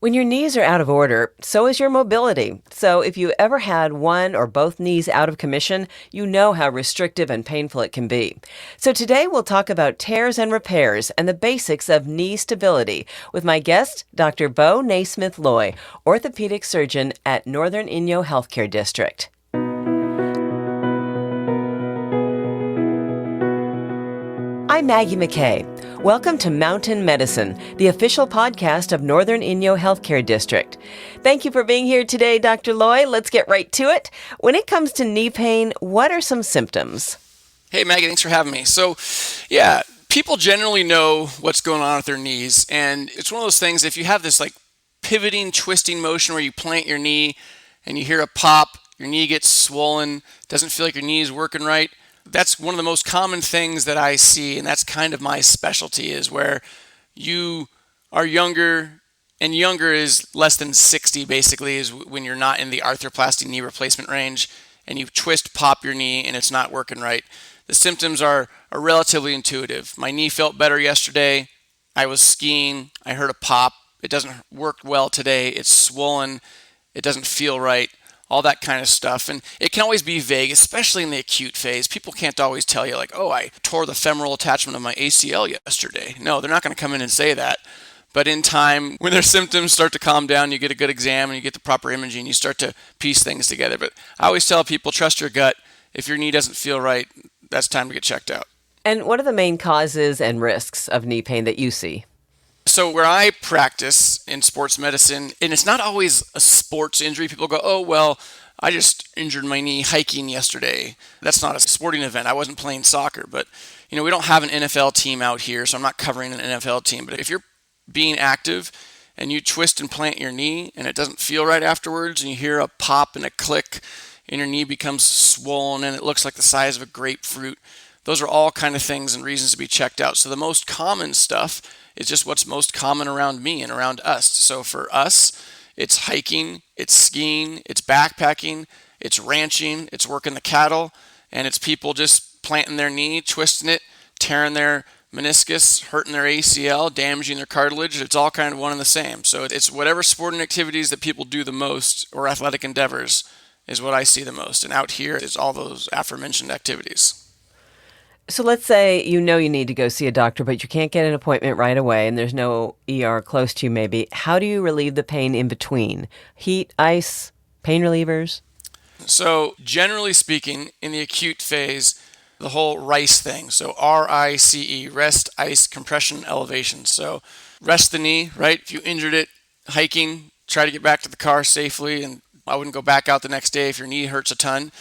When your knees are out of order, so is your mobility. So if you ever had one or both knees out of commission, you know how restrictive and painful it can be. So today we'll talk about tears and repairs and the basics of knee stability with my guest, Dr. Bo Naismith-Loy, orthopedic surgeon at Northern Inyo Healthcare District. I'm Maggie McKay. Welcome to Mountain Medicine, the official podcast of Northern Inyo Healthcare District. Thank you for being here today, Dr. Loy. Let's get right to it. When it comes to knee pain, what are some symptoms? Hey, Maggie, thanks for having me. People generally know what's going on with their knees, and it's one of those things, if you have this pivoting, twisting motion where you plant your knee and you hear a pop, your knee gets swollen, doesn't feel like your knee is working right. That's one of the most common things that I see, and that's kind of my specialty, is where you are younger, and younger is less than 60 basically, is when you're not in the arthroplasty knee replacement range, and you pop your knee, and it's not working right. The symptoms are relatively intuitive. My knee felt better yesterday. I was skiing. I heard a pop. It doesn't work well today. It's swollen. It doesn't feel right. All that kind of stuff. And it can always be vague, especially in the acute phase. People can't always tell you I tore the femoral attachment of my ACL yesterday. No, they're not going to come in and say that. But in time, when their symptoms start to calm down, you get a good exam and you get the proper imaging, you start to piece things together. But I always tell people, trust your gut. If your knee doesn't feel right, that's time to get checked out. And what are the main causes and risks of knee pain that you see? So where I practice in sports medicine, and it's not always a sports injury. People go, oh, well, I just injured my knee hiking yesterday. That's not a sporting event. I wasn't playing soccer. But, we don't have an NFL team out here, so I'm not covering an NFL team. But if you're being active and you twist and plant your knee and it doesn't feel right afterwards, and you hear a pop and a click and your knee becomes swollen and it looks like the size of a grapefruit, those are all kind of things and reasons to be checked out. So the most common stuff is just what's most common around me and around us. So for us, it's hiking, it's skiing, it's backpacking, it's ranching, it's working the cattle, and it's people just planting their knee, twisting it, tearing their meniscus, hurting their ACL, damaging their cartilage. It's all kind of one and the same. So it's whatever sporting activities that people do the most, or athletic endeavors, is what I see the most. And out here is all those aforementioned activities. So let's say you need to go see a doctor, but you can't get an appointment right away and there's no ER close to you maybe. How do you relieve the pain in between? Heat, ice, pain relievers? So generally speaking, in the acute phase, the whole RICE thing. So RICE, rest, ice, compression, elevation. So rest the knee, right? If you injured it hiking, try to get back to the car safely, and I wouldn't go back out the next day if your knee hurts a ton.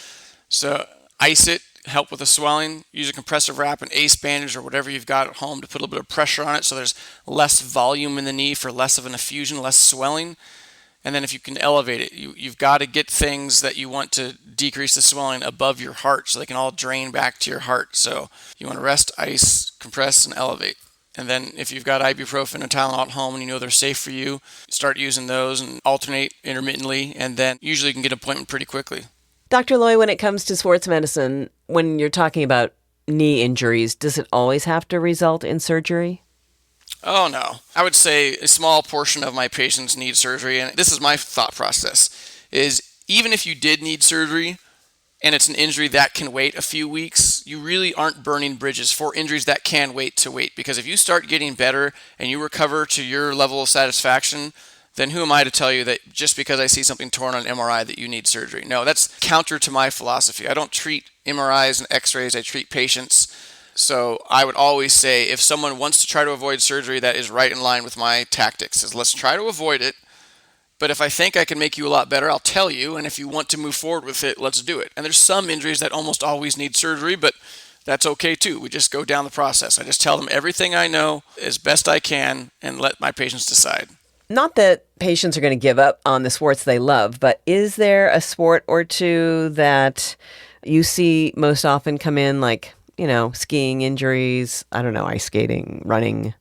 So ice it. Help with the swelling, use a compressive wrap, an ACE bandage, or whatever you've got at home to put a little bit of pressure on it so there's less volume in the knee for less of an effusion, less swelling. And then if you can elevate it, you've got to get things that you want to decrease the swelling above your heart so they can all drain back to your heart. So you want to rest, ice, compress, and elevate. And then if you've got ibuprofen and Tylenol at home and you know they're safe for you, start using those and alternate intermittently, and then usually you can get an appointment pretty quickly. Dr. Loy, when it comes to sports medicine, when you're talking about knee injuries, does it always have to result in surgery? Oh, no. I would say a small portion of my patients need surgery, and this is my thought process, is even if you did need surgery and it's an injury that can wait a few weeks, you really aren't burning bridges for injuries that can wait, because if you start getting better and you recover to your level of satisfaction, then who am I to tell you that just because I see something torn on an MRI that you need surgery? No, that's counter to my philosophy. I don't treat MRIs and x-rays, I treat patients. So I would always say if someone wants to try to avoid surgery, that is right in line with my tactics, is let's try to avoid it. But if I think I can make you a lot better, I'll tell you. And if you want to move forward with it, let's do it. And there's some injuries that almost always need surgery, but that's okay too. We just go down the process. I just tell them everything I know as best I can and let my patients decide. Not that patients are going to give up on the sports they love, but is there a sport or two that you see most often come in, skiing injuries, ice skating, running?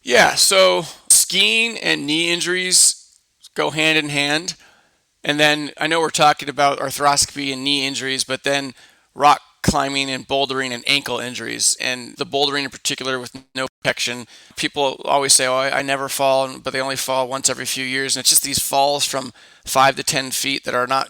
Yeah, so skiing and knee injuries go hand in hand. And then I know we're talking about arthroscopy and knee injuries, but then rock climbing and bouldering and ankle injuries. And the bouldering in particular with no protection, people always say, oh, I never fall, but they only fall once every few years. And it's just these falls from 5 to 10 feet that are not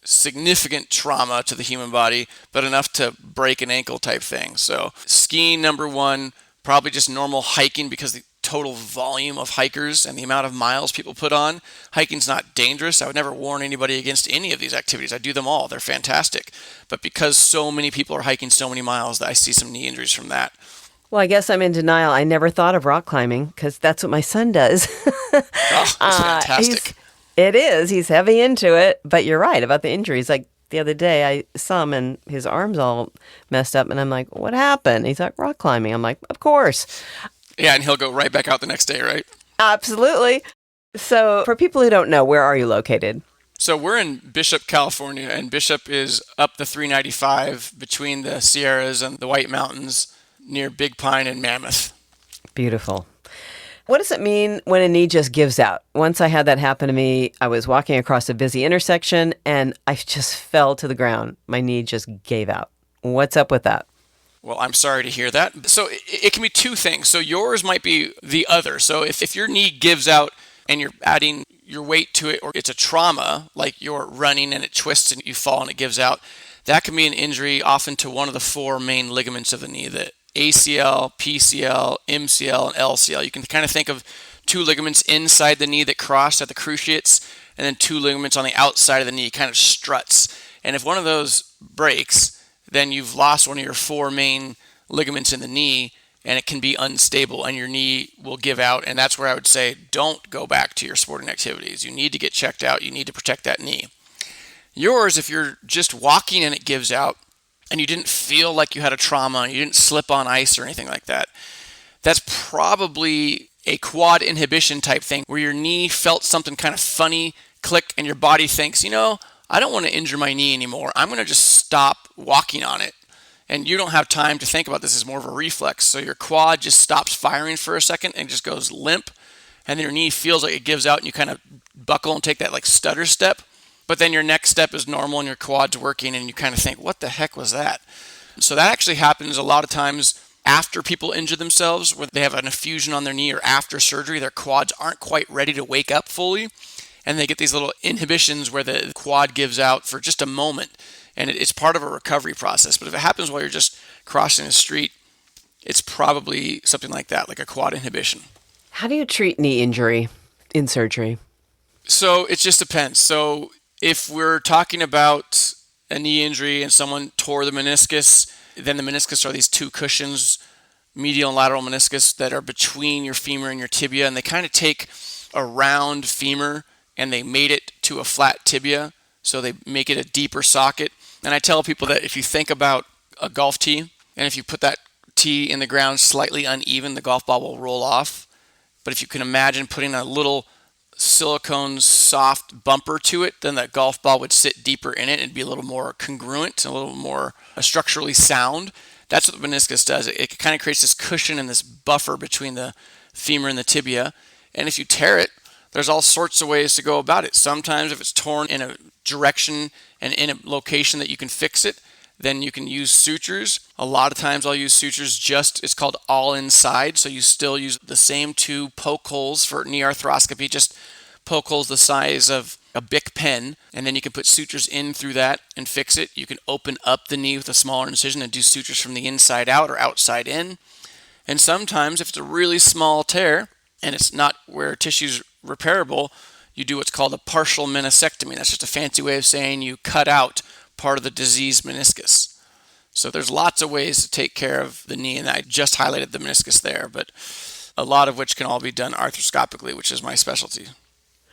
significant trauma to the human body, but enough to break an ankle type thing. So skiing, number one, probably just normal hiking because the total volume of hikers and the amount of miles people put on. Hiking's not dangerous. I would never warn anybody against any of these activities. I do them all. They're fantastic. But because so many people are hiking so many miles, I see some knee injuries from that. Well, I guess I'm in denial. I never thought of rock climbing because that's what my son does. Oh, that's fantastic. It is. He's heavy into it. But you're right about the injuries. Like the other day, I saw him and his arms all messed up. And I'm like, what happened? He's like, rock climbing. I'm like, of course. Yeah, and he'll go right back out the next day, right? Absolutely. So for people who don't know, where are you located? So we're in Bishop, California, and Bishop is up the 395 between the Sierras and the White Mountains near Big Pine and Mammoth. Beautiful. What does it mean when a knee just gives out? Once I had that happen to me, I was walking across a busy intersection and I just fell to the ground. My knee just gave out. What's up with that? Well, I'm sorry to hear that. So it can be two things. So yours might be the other. So if your knee gives out and you're adding your weight to it, or it's a trauma, like you're running and it twists and you fall and it gives out, that can be an injury often to one of the four main ligaments of the knee, the ACL, PCL, MCL, and LCL. You can kind of think of two ligaments inside the knee that cross at the cruciates, and then two ligaments on the outside of the knee, kind of struts. And if one of those breaks, then you've lost one of your four main ligaments in the knee, and it can be unstable, and your knee will give out. And that's where I would say don't go back to your sporting activities. You need to get checked out. You need to protect that knee. Yours, if you're just walking and it gives out, and you didn't feel like you had a trauma, and you didn't slip on ice or anything like that, that's probably a quad inhibition type thing where your knee felt something kind of funny click, and your body thinks, I don't want to injure my knee anymore. I'm going to just stop walking on it. And you don't have time to think about this as more of a reflex. So your quad just stops firing for a second and just goes limp. And then your knee feels like it gives out and you kind of buckle and take that like stutter step. But then your next step is normal and your quad's working and you kind of think, what the heck was that? So that actually happens a lot of times after people injure themselves, where they have an effusion on their knee, or after surgery, their quads aren't quite ready to wake up fully. And they get these little inhibitions where the quad gives out for just a moment. And it's part of a recovery process. But if it happens while you're just crossing the street, it's probably something like that, like a quad inhibition. How do you treat knee injury in surgery? So it just depends. So if we're talking about a knee injury and someone tore the meniscus, then the meniscus are these two cushions, medial and lateral meniscus, that are between your femur and your tibia. And they kind of take a round femur and they made it to a flat tibia. So they make it a deeper socket. And I tell people that if you think about a golf tee, and if you put that tee in the ground slightly uneven, the golf ball will roll off. But if you can imagine putting a little silicone soft bumper to it, then that golf ball would sit deeper in it and be a little more congruent, a little more structurally sound. That's what the meniscus does. It kind of creates this cushion and this buffer between the femur and the tibia. And if you tear it, there's all sorts of ways to go about it. Sometimes if it's torn in a direction and in a location that you can fix it, then you can use sutures. A lot of times I'll use sutures it's called all inside. So you still use the same two poke holes for knee arthroscopy, just poke holes the size of a Bic pen. And then you can put sutures in through that and fix it. You can open up the knee with a smaller incision and do sutures from the inside out or outside in. And sometimes if it's a really small tear and it's not where tissue's repairable, you do what's called a partial meniscectomy. That's just a fancy way of saying you cut out part of the diseased meniscus. So there's lots of ways to take care of the knee, and I just highlighted the meniscus there, but a lot of which can all be done arthroscopically, which is my specialty.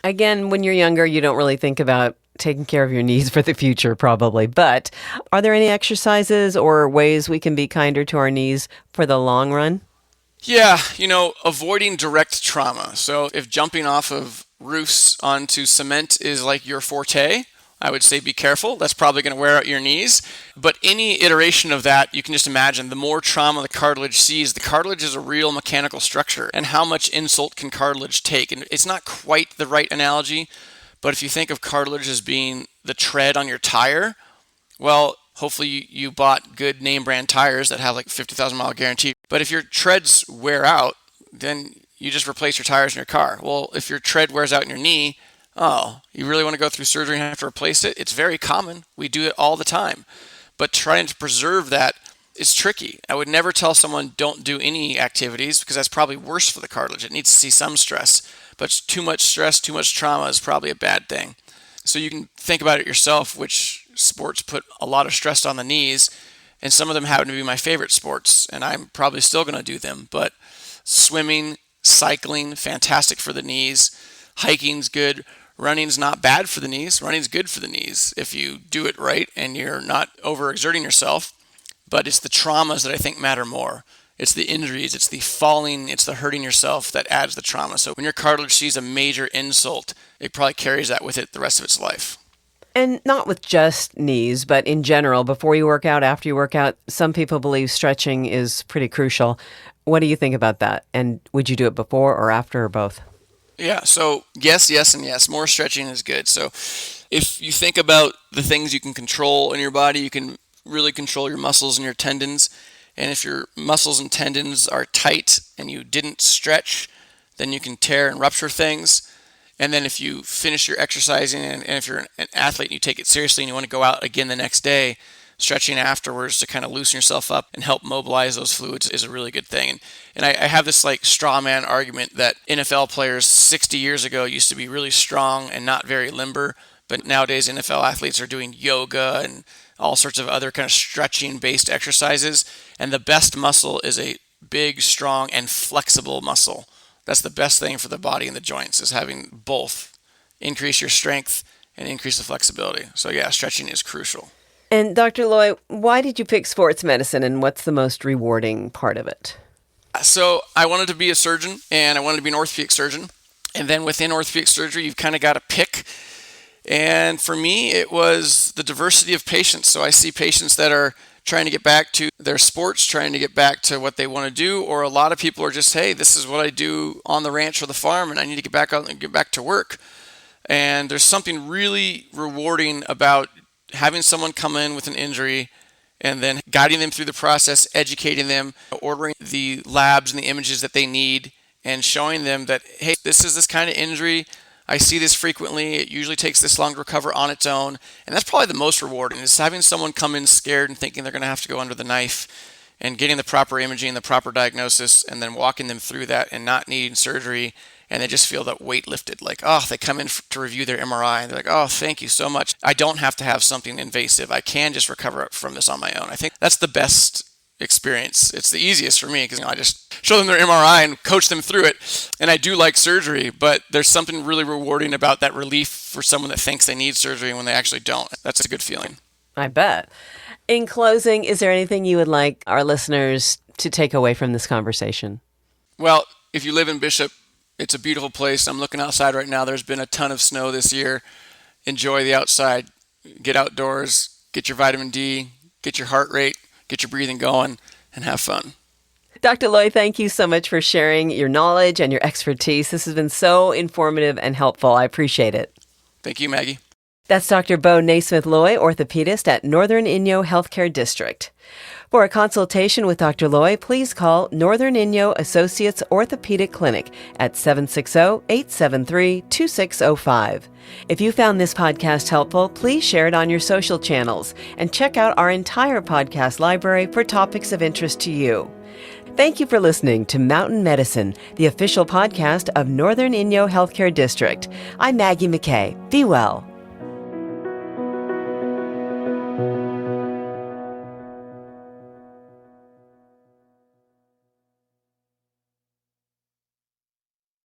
Again, when you're younger, you don't really think about taking care of your knees for the future, probably. But are there any exercises or ways we can be kinder to our knees for the long run? Yeah, avoiding direct trauma. So if jumping off of roofs onto cement is like your forte, I would say be careful. That's probably going to wear out your knees. But any iteration of that, you can just imagine the more trauma the cartilage sees. The cartilage is a real mechanical structure. And how much insult can cartilage take? And it's not quite the right analogy, but if you think of cartilage as being the tread on your tire, well, Hopefully you bought good name brand tires that have like 50,000 mile guarantee. But if your treads wear out, then you just replace your tires in your car. Well, if your tread wears out in your knee, oh, you really want to go through surgery and have to replace it? It's very common. We do it all the time. But trying to preserve that is tricky. I would never tell someone don't do any activities because that's probably worse for the cartilage. It needs to see some stress. But too much stress, too much trauma is probably a bad thing. So you can think about it yourself, which sports put a lot of stress on the knees, and some of them happen to be my favorite sports, and I'm probably still going to do them. But swimming, cycling, fantastic for the knees. Hiking's good. Running's not bad for the knees. Running's good for the knees if you do it right and you're not overexerting yourself. But it's the traumas that I think matter more. It's the injuries, it's the falling, it's the hurting yourself that adds the trauma. So when your cartilage sees a major insult, it probably carries that with it the rest of its life. And not with just knees, but in general, before you work out, after you work out, some people believe stretching is pretty crucial. What do you think about that? And would you do it before or after or both? Yeah, so yes, and yes. More stretching is good. So if you think about the things you can control in your body, you can really control your muscles and your tendons. And if your muscles and tendons are tight and you didn't stretch, then you can tear and rupture things. And then if you finish your exercising and if you're an athlete and you take it seriously and you want to go out again the next day, stretching afterwards to kind of loosen yourself up and help mobilize those fluids is a really good thing. And I have this like straw man argument that NFL players 60 years ago used to be really strong and not very limber, but nowadays NFL athletes are doing yoga and all sorts of other kind of stretching based exercises. And the best muscle is a big, strong, and flexible muscle. That's the best thing for the body and the joints, is having both increase your strength and increase the flexibility. So yeah, stretching is crucial. And Dr. Loy, why did you pick sports medicine and what's the most rewarding part of it? So I wanted to be a surgeon and I wanted to be an orthopedic surgeon. And then within orthopedic surgery, you've kind of got to pick. And for me, it was the diversity of patients. So I see patients that are trying to get back to their sports, trying to get back to what they want to do, or a lot of people are just, hey, this is what I do on the ranch or the farm, and I need to get back out and get back to work. And there's something really rewarding about having someone come in with an injury and then guiding them through the process, educating them, ordering the labs and the images that they need, and showing them that, hey, this is this kind of injury. I see this frequently. It usually takes this long to recover on its own. And that's probably the most rewarding, is having someone come in scared and thinking they're going to have to go under the knife, and getting the proper imaging, the proper diagnosis, and then walking them through that and not needing surgery. And they just feel that weight lifted. Like, oh, they come in to review their MRI and they're like, oh, thank you so much. I don't have to have something invasive. I can just recover from this on my own. I think that's the best experience. It's the easiest for me because I just show them their MRI and coach them through it. And I do like surgery, but there's something really rewarding about that relief for someone that thinks they need surgery when they actually don't. That's a good feeling. I bet. In closing, is there anything you would like our listeners to take away from this conversation? Well, if you live in Bishop, it's a beautiful place. I'm looking outside right now. There's been a ton of snow this year. Enjoy the outside. Get outdoors. Get your vitamin D. Get your heart rate. Get your breathing going. And have fun. Dr. Loy, thank you so much for sharing your knowledge and your expertise. This has been so informative and helpful. I appreciate it. Thank you, Maggie. That's Dr. Bo Naismith-Loy, orthopedist at Northern Inyo Healthcare District. For a consultation with Dr. Loy, please call Northern Inyo Associates Orthopedic Clinic at 760-873-2605. If you found this podcast helpful, please share it on your social channels and check out our entire podcast library for topics of interest to you. Thank you for listening to Mountain Medicine, the official podcast of Northern Inyo Healthcare District. I'm Maggie McKay. Be well.